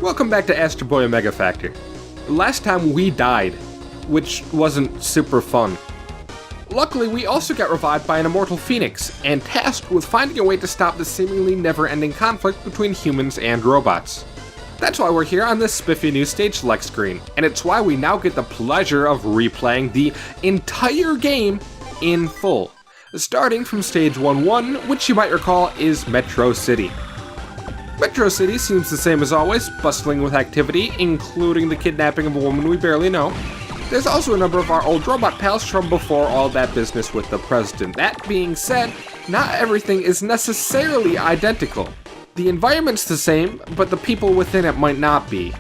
Welcome back to Astro Boy Omega Factor. Last time we died, which wasn't super fun. Luckily, we also got revived by an immortal phoenix, and tasked with finding a way to stop the seemingly never-ending conflict between humans and robots. That's why we're here on this spiffy new stage select screen, and it's why we now get the pleasure of replaying the entire game in full. Starting from stage 1-1, which you might recall is Metro City. Metro City seems the same as always, bustling with activity, including the kidnapping of a woman we barely know. There's also a number of our old robot pals from before all that business with the president. That being said, not everything is necessarily identical. The environment's the same, but the people within it might not be.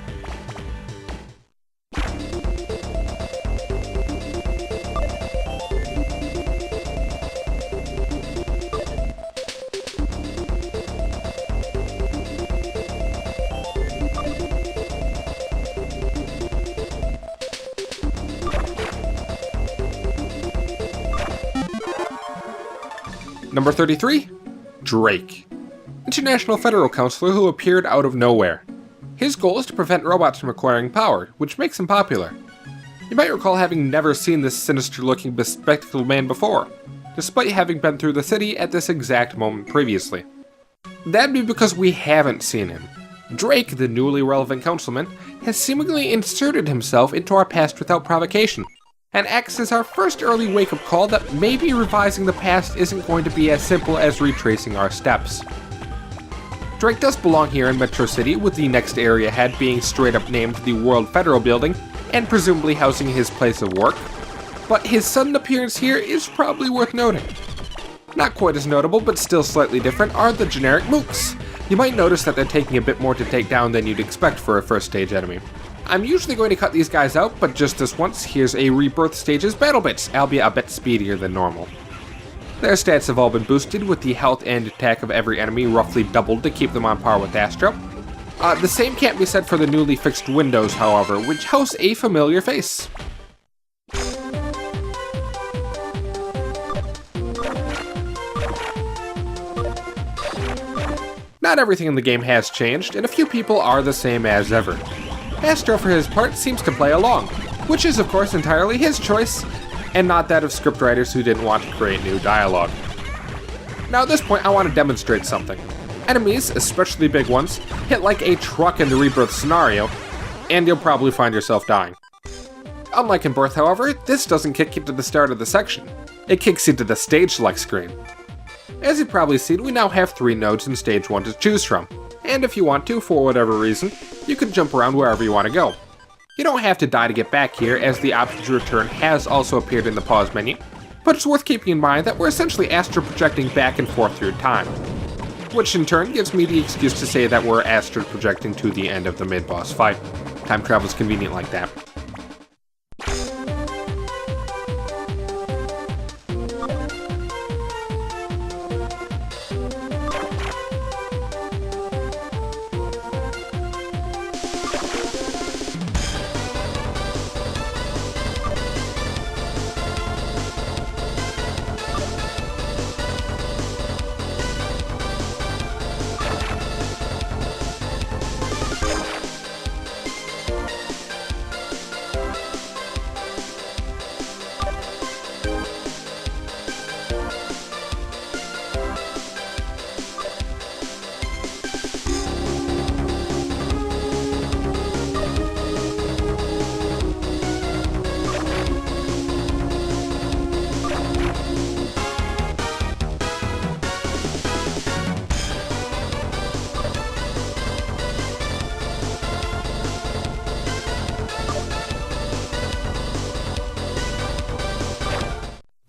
Number 33, Drake. International Federal Counselor who appeared out of nowhere. His goal is to prevent robots from acquiring power, which makes him popular. You might recall having never seen this sinister-looking bespectacled man before, despite having been through the city at this exact moment previously. That'd be because we haven't seen him. Drake, the newly relevant councilman, has seemingly inserted himself into our past without provocation, and acts as our first early wake-up call that maybe revising the past isn't going to be as simple as retracing our steps. Drake does belong here in Metro City, with the next area ahead being straight up named the World Federal Building, and presumably housing his place of work, but his sudden appearance here is probably worth noting. Not quite as notable, but still slightly different, are the generic mooks. You might notice that they're taking a bit more to take down than you'd expect for a first stage enemy. I'm usually going to cut these guys out, but just this once, here's a Rebirth stage's battle bits, albeit a bit speedier than normal. Their stats have all been boosted, with the health and attack of every enemy roughly doubled to keep them on par with Astro. The same can't be said for the newly fixed windows, however, which house a familiar face. Not everything in the game has changed, and a few people are the same as ever. Astro, for his part, seems to play along, which is of course entirely his choice, and not that of scriptwriters who didn't want to create new dialogue. Now at this point I want to demonstrate something. Enemies, especially big ones, hit like a truck in the Rebirth scenario, and you'll probably find yourself dying. Unlike in Birth, however, this doesn't kick you to the start of the section. It kicks you to the stage select screen. As you've probably seen, we now have 3 nodes in stage 1 to choose from, and if you want to, for whatever reason, you can jump around wherever you want to go. You don't have to die to get back here, as the option to return has also appeared in the pause menu, but it's worth keeping in mind that we're essentially astro projecting back and forth through time, which in turn gives me the excuse to say that we're astro projecting to the end of the mid-boss fight. Time travel's convenient like that.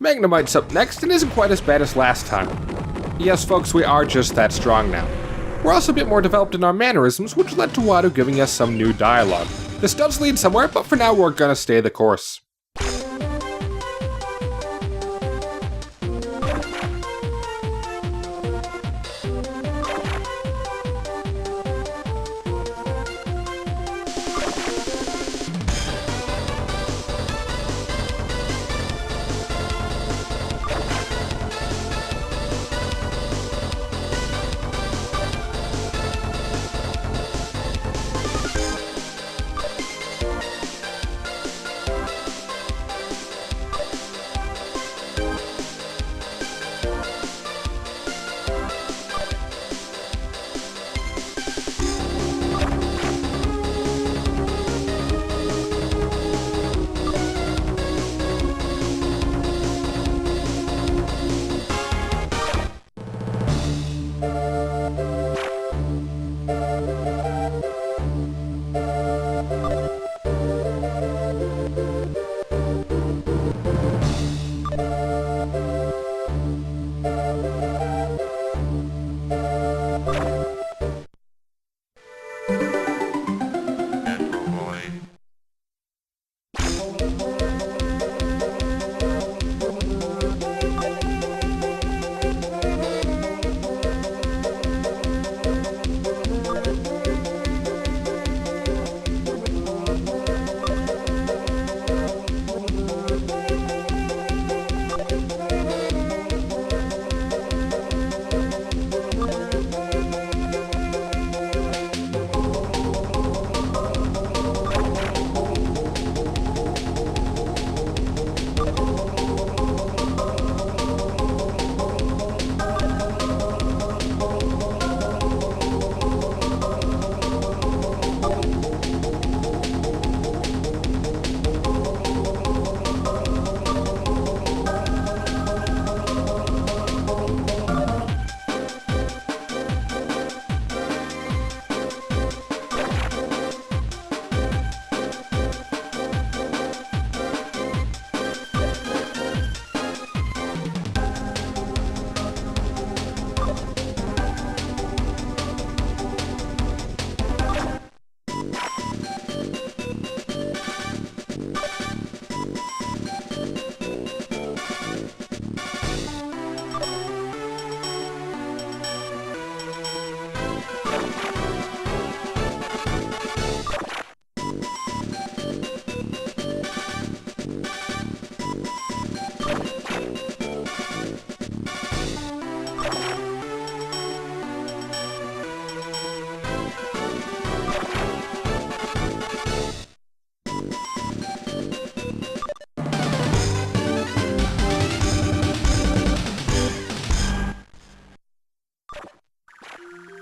Magnemite's up next and isn't quite as bad as last time. Yes folks, we are just that strong now. We're also a bit more developed in our mannerisms, which led to Wado giving us some new dialogue. This does lead somewhere, but for now we're gonna stay the course.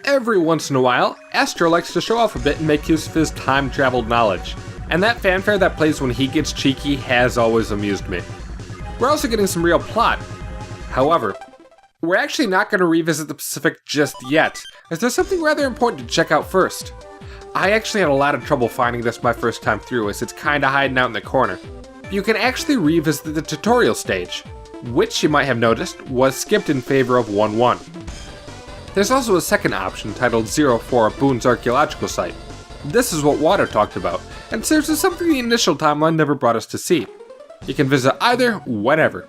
Every once in a while, Astro likes to show off a bit and make use of his time-traveled knowledge, and that fanfare that plays when he gets cheeky has always amused me. We're also getting some real plot. However, we're actually not going to revisit the Pacific just yet, as there's something rather important to check out first. I actually had a lot of trouble finding this my first time through, as it's kinda hiding out in the corner. You can actually revisit the tutorial stage, which you might have noticed was skipped in favor of 1-1. There's also a second option titled 04 Boone's Archaeological Site. This is what Water talked about, and serves as something the initial timeline never brought us to see. You can visit either whenever.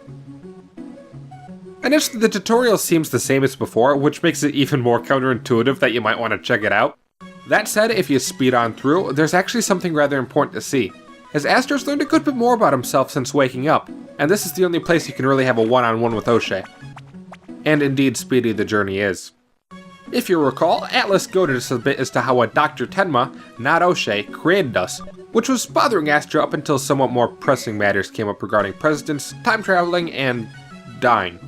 Initially, the tutorial seems the same as before, which makes it even more counterintuitive that you might want to check it out. That said, if you speed on through, there's actually something rather important to see, as Astro's learned a good bit more about himself since waking up, and this is the only place you can really have a one-on-one with O'Shea. And indeed, speedy the journey is. If you recall, Atlas goaded us a bit as to how a Dr. Tenma, not O'Shea, created us, which was bothering Astro up until somewhat more pressing matters came up regarding presidents, time traveling, and dying.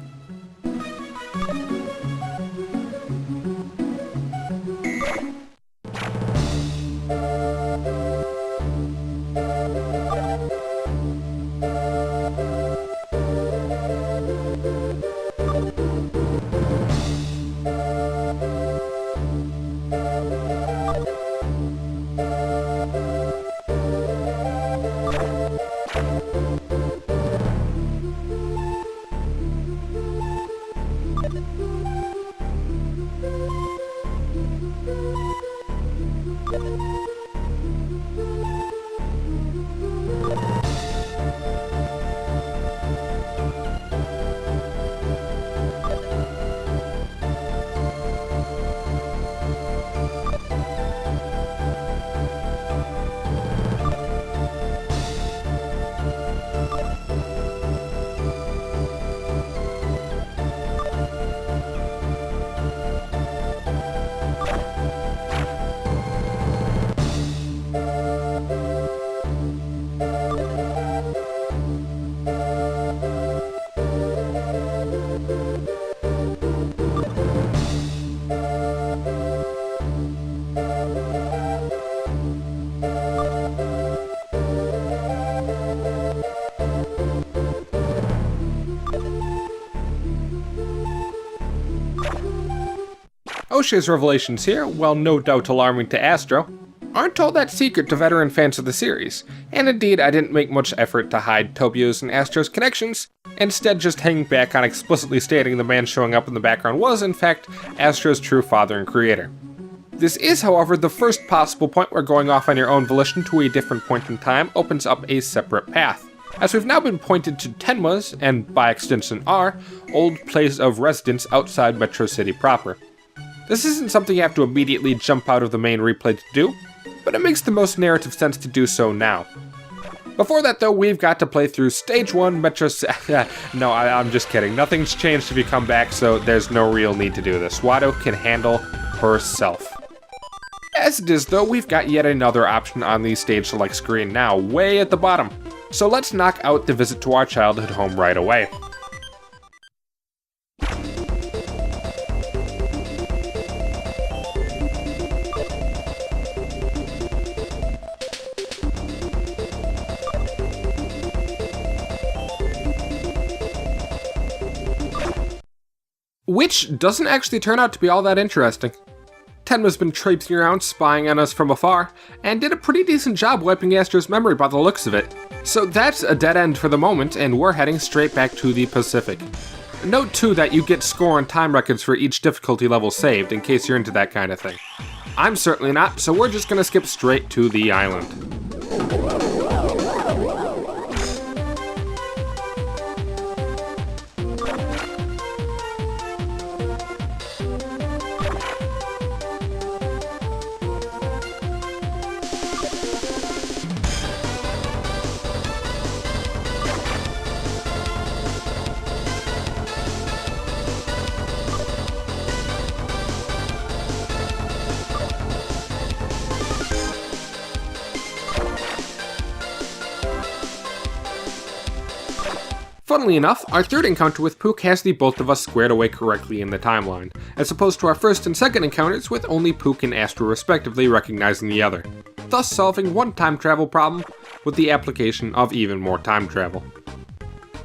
O'Shea's revelations here, while no doubt alarming to Astro, aren't all that secret to veteran fans of the series, and indeed I didn't make much effort to hide Tobio's and Astro's connections, instead just hanging back on explicitly stating the man showing up in the background was, in fact, Astro's true father and creator. This is, however, the first possible point where going off on your own volition to a different point in time opens up a separate path, as we've now been pointed to Tenma's, and by extension our, old place of residence outside Metro City proper. This isn't something you have to immediately jump out of the main replay to do, but it makes the most narrative sense to do so now. Before that though, we've got to play through Stage 1 Metro City. No, I'm just kidding. Nothing's changed if you come back, so there's no real need to do this. Watto can handle herself. As it is though, we've got yet another option on the stage select screen now, way at the bottom. So let's knock out the visit to our childhood home right away. Which doesn't actually turn out to be all that interesting. Tenma's been traipsing around spying on us from afar, and did a pretty decent job wiping Astro's memory by the looks of it. So that's a dead end for the moment, and we're heading straight back to the Pacific. Note too that you get score and time records for each difficulty level saved, in case you're into that kind of thing. I'm certainly not, so we're just gonna skip straight to the island. Funnily enough, our third encounter with Pook has the both of us squared away correctly in the timeline, as opposed to our first and second encounters with only Pook and Astro respectively recognizing the other, thus solving one time travel problem with the application of even more time travel.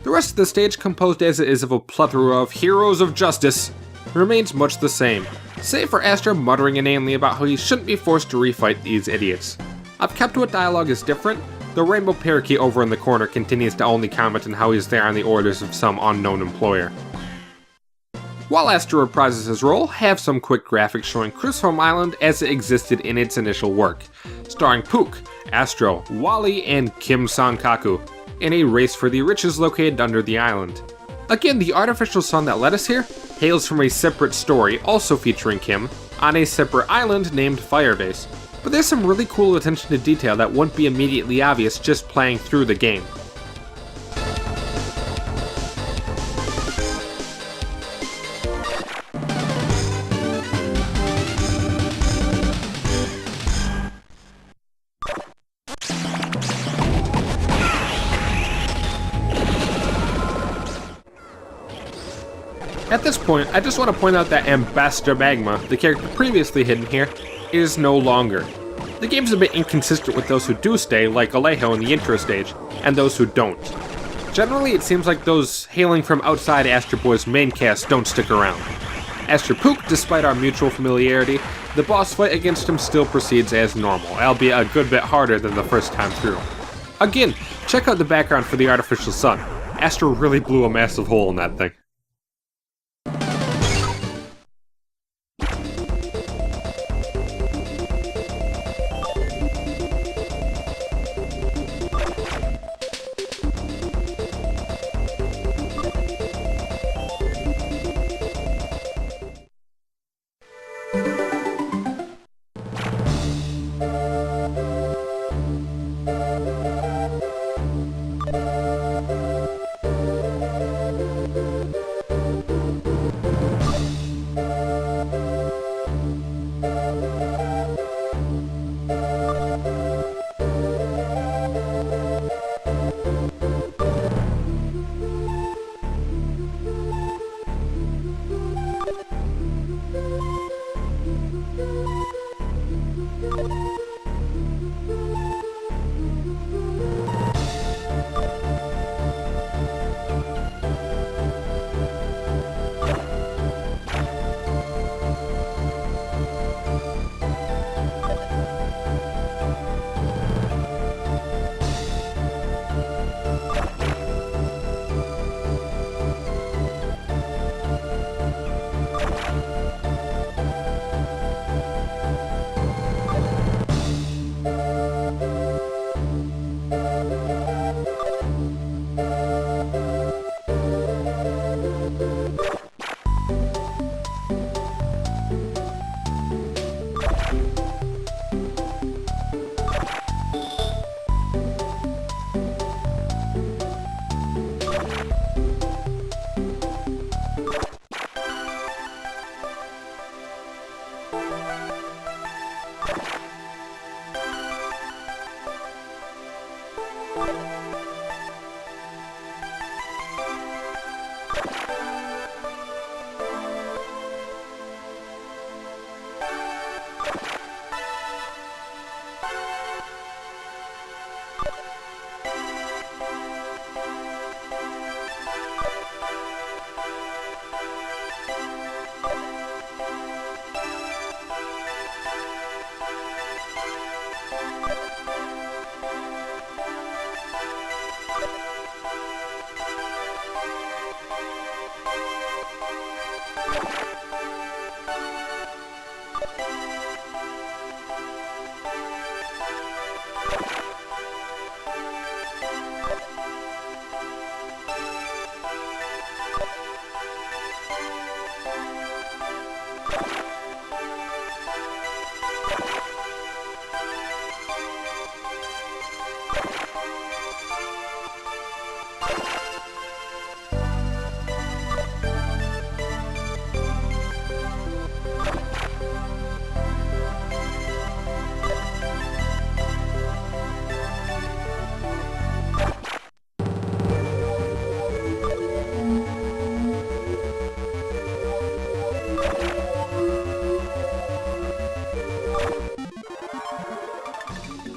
The rest of the stage, composed as it is of a plethora of heroes of justice, remains much the same, save for Astro muttering inanely about how he shouldn't be forced to refight these idiots. I've kept what dialogue is different. The rainbow parakeet over in the corner continues to only comment on how he's there on the orders of some unknown employer. While Astro reprises his role, have some quick graphics showing Cruciform Island as it existed in its initial work, starring Pook, Astro, Wally, and Kim Sankaku, in a race for the riches located under the island. Again, the artificial sun that led us here hails from a separate story, also featuring Kim, on a separate island named Firebase. But there's some really cool attention to detail that wouldn't be immediately obvious just playing through the game. At this point, I just want to point out that Ambassador Magma, the character previously hidden here, is no longer. The game's a bit inconsistent with those who do stay, like Alejo in the intro stage, and those who don't. Generally, it seems like those hailing from outside Astro Boy's main cast don't stick around. As for Pook, despite our mutual familiarity, the boss fight against him still proceeds as normal, albeit a good bit harder than the first time through. Again, check out the background for the artificial sun. Astro really blew a massive hole in that thing.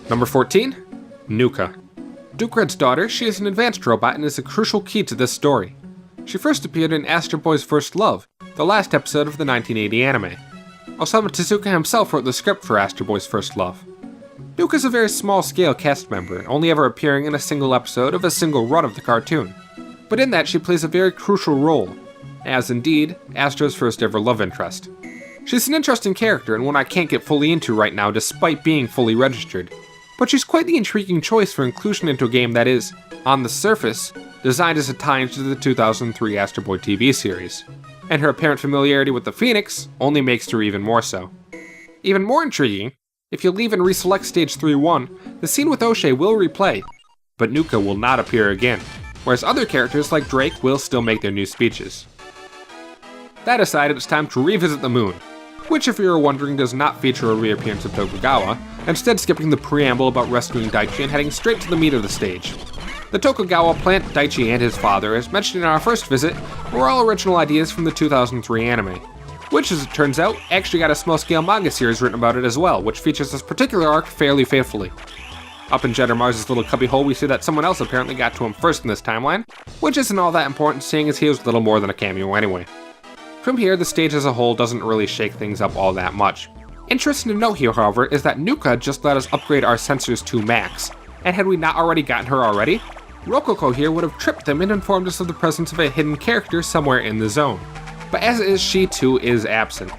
Number 14, Nuka. Duke Red's daughter, she is an advanced robot and is a crucial key to this story. She first appeared in Astro Boy's First Love, the last episode of the 1980 anime. Osamu Tezuka himself wrote the script for Astro Boy's First Love. Nuka is a very small-scale cast member, only ever appearing in a single episode of a single run of the cartoon. But in that, she plays a very crucial role, as indeed, Astro's first ever love interest. She's an interesting character and one I can't get fully into right now despite being fully registered. But she's quite the intriguing choice for inclusion into a game that is, on the surface, designed as a tie-in to the 2003 Astro Boy TV series. And her apparent familiarity with the Phoenix only makes her even more so. Even more intriguing, if you leave and reselect stage 3-1, the scene with O'Shea will replay, but Nuka will not appear again, whereas other characters like Drake will still make their new speeches. That aside, it's time to revisit the moon, which if you were wondering does not feature a reappearance of Tokugawa, instead skipping the preamble about rescuing Daichi and heading straight to the meat of the stage. The Tokugawa plant, Daichi and his father, as mentioned in our first visit, were all original ideas from the 2003 anime, which as it turns out, actually got a small-scale manga series written about it as well, which features this particular arc fairly faithfully. Up in Jeddah Mars' little cubbyhole, we see that someone else apparently got to him first in this timeline, which isn't all that important seeing as he was little more than a cameo anyway. From here, the stage as a whole doesn't really shake things up all that much. Interesting to note here, however, is that Nuka just let us upgrade our sensors to max, and had we not already gotten her already, Rococo here would have tripped them and informed us of the presence of a hidden character somewhere in the zone. But as is, she too is absent.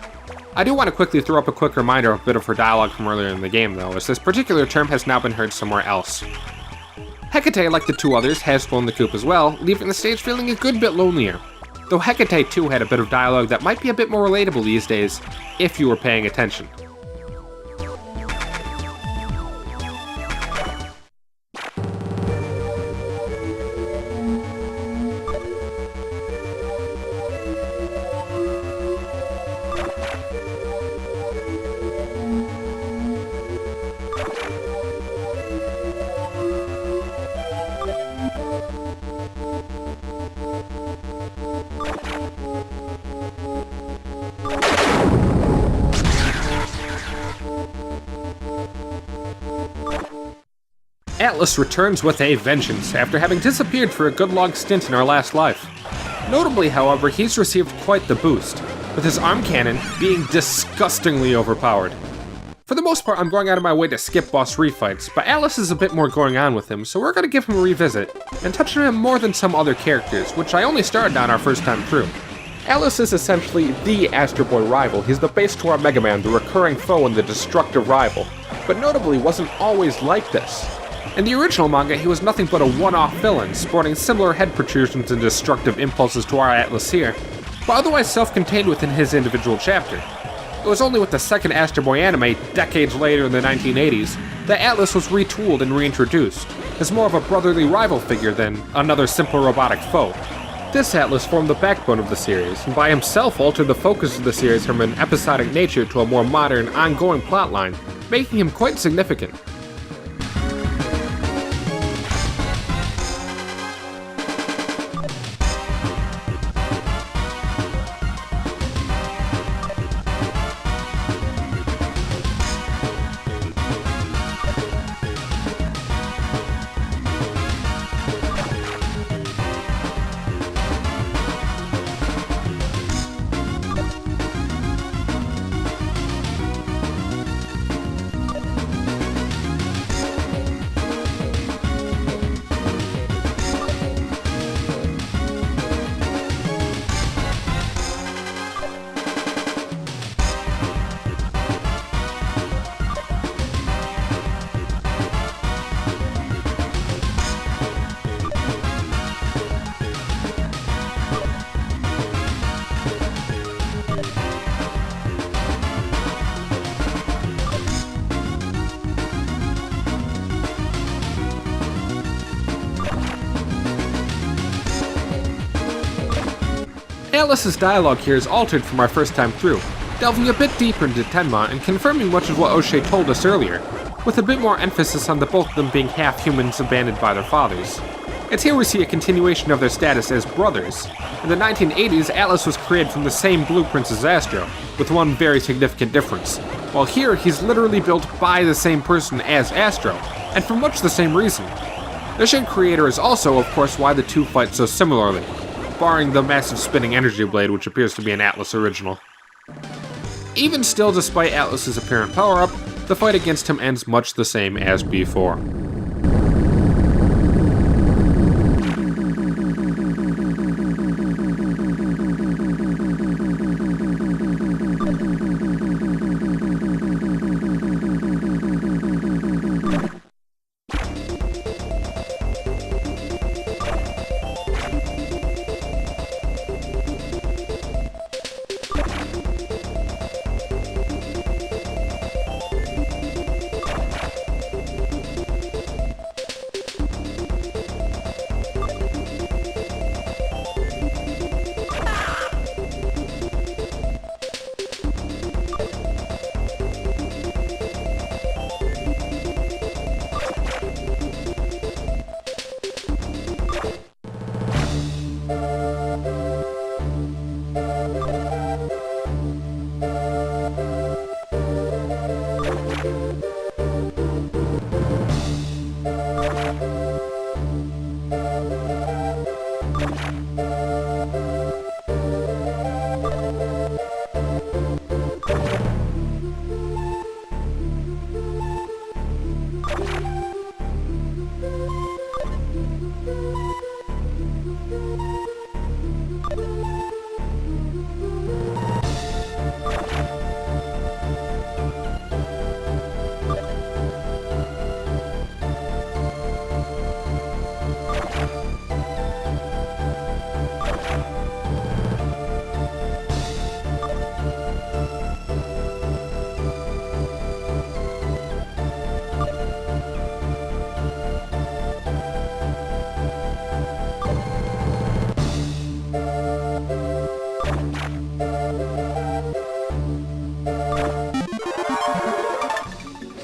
I do want to quickly throw up a quick reminder of a bit of her dialogue from earlier in the game though, as this particular term has now been heard somewhere else. Hecate, like the two others, has flown the coop as well, leaving the stage feeling a good bit lonelier. Though Hecate too had a bit of dialogue that might be a bit more relatable these days, if you were paying attention. Atlas returns with a vengeance after having disappeared for a good long stint in our last life. Notably, however, he's received quite the boost, with his arm cannon being disgustingly overpowered. For the most part, I'm going out of my way to skip boss refights, but Atlas is a bit more going on with him, so we're going to give him a revisit, and touch on him more than some other characters, which I only started on our first time through. Atlas is essentially the Astro Boy rival. He's the base to our Mega Man, the recurring foe and the destructive rival, but notably wasn't always like this. In the original manga, he was nothing but a one-off villain, sporting similar head protrusions and destructive impulses to our Atlas here, but otherwise self-contained within his individual chapter. It was only with the second Astro Boy anime, decades later in the 1980s, that Atlas was retooled and reintroduced, as more of a brotherly rival figure than another simple robotic foe. This Atlas formed the backbone of the series, and by himself altered the focus of the series from an episodic nature to a more modern, ongoing plotline, making him quite significant. Atlas's dialogue here is altered from our first time through, delving a bit deeper into Tenma and confirming much of what O'Shea told us earlier, with a bit more emphasis on the both of them being half-humans abandoned by their fathers. It's here we see a continuation of their status as brothers. In the 1980s, Atlas was created from the same blueprints as Astro, with one very significant difference. While here, he's literally built by the same person as Astro, and for much the same reason. The shared creator is also, of course, why the two fight so similarly, barring the massive spinning energy blade which appears to be an Atlas original. Even still, despite Atlas's apparent power-up, the fight against him ends much the same as before.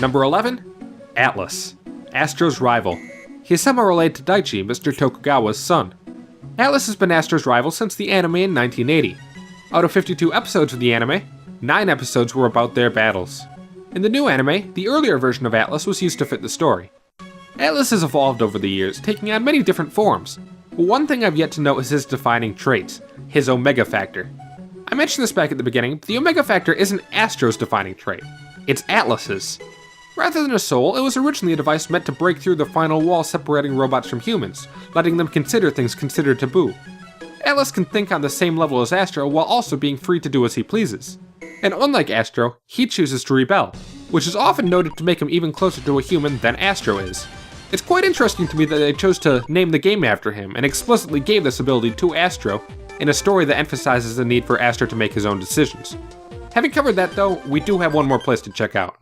Number 11. Atlas, Astro's rival. He is somehow related to Daichi, Mr. Tokugawa's son. Atlas has been Astro's rival since the anime in 1980. Out of 52 episodes of the anime, 9 episodes were about their battles. In the new anime, the earlier version of Atlas was used to fit the story. Atlas has evolved over the years, taking on many different forms. But one thing I've yet to note is his defining trait, his Omega Factor. I mentioned this back at the beginning, but the Omega Factor isn't Astro's defining trait, it's Atlas's. Rather than a soul, it was originally a device meant to break through the final wall separating robots from humans, letting them consider things considered taboo. Atlas can think on the same level as Astro while also being free to do as he pleases. And unlike Astro, he chooses to rebel, which is often noted to make him even closer to a human than Astro is. It's quite interesting to me that they chose to name the game after him and explicitly gave this ability to Astro in a story that emphasizes the need for Astro to make his own decisions. Having covered that though, we do have one more place to check out.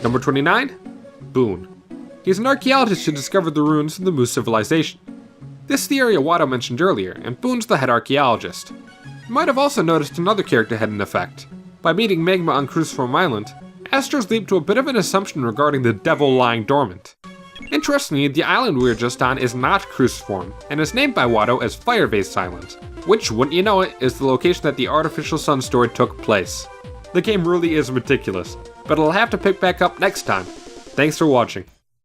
Number 29. Boone. He's an archaeologist who discovered the ruins of the Moose civilization. This is the area Watto mentioned earlier, and Boone's the head archaeologist. You might have also noticed another character had an effect. By meeting Magma on Cruciform Island, Astro's leaped to a bit of an assumption regarding the devil lying dormant. Interestingly, the island we were just on is not Cruciform, and is named by Watto as Firebase Island, which, wouldn't you know it, is the location that the artificial sun story took place. The game really is meticulous, but it'll have to pick back up next time. Thanks for watching.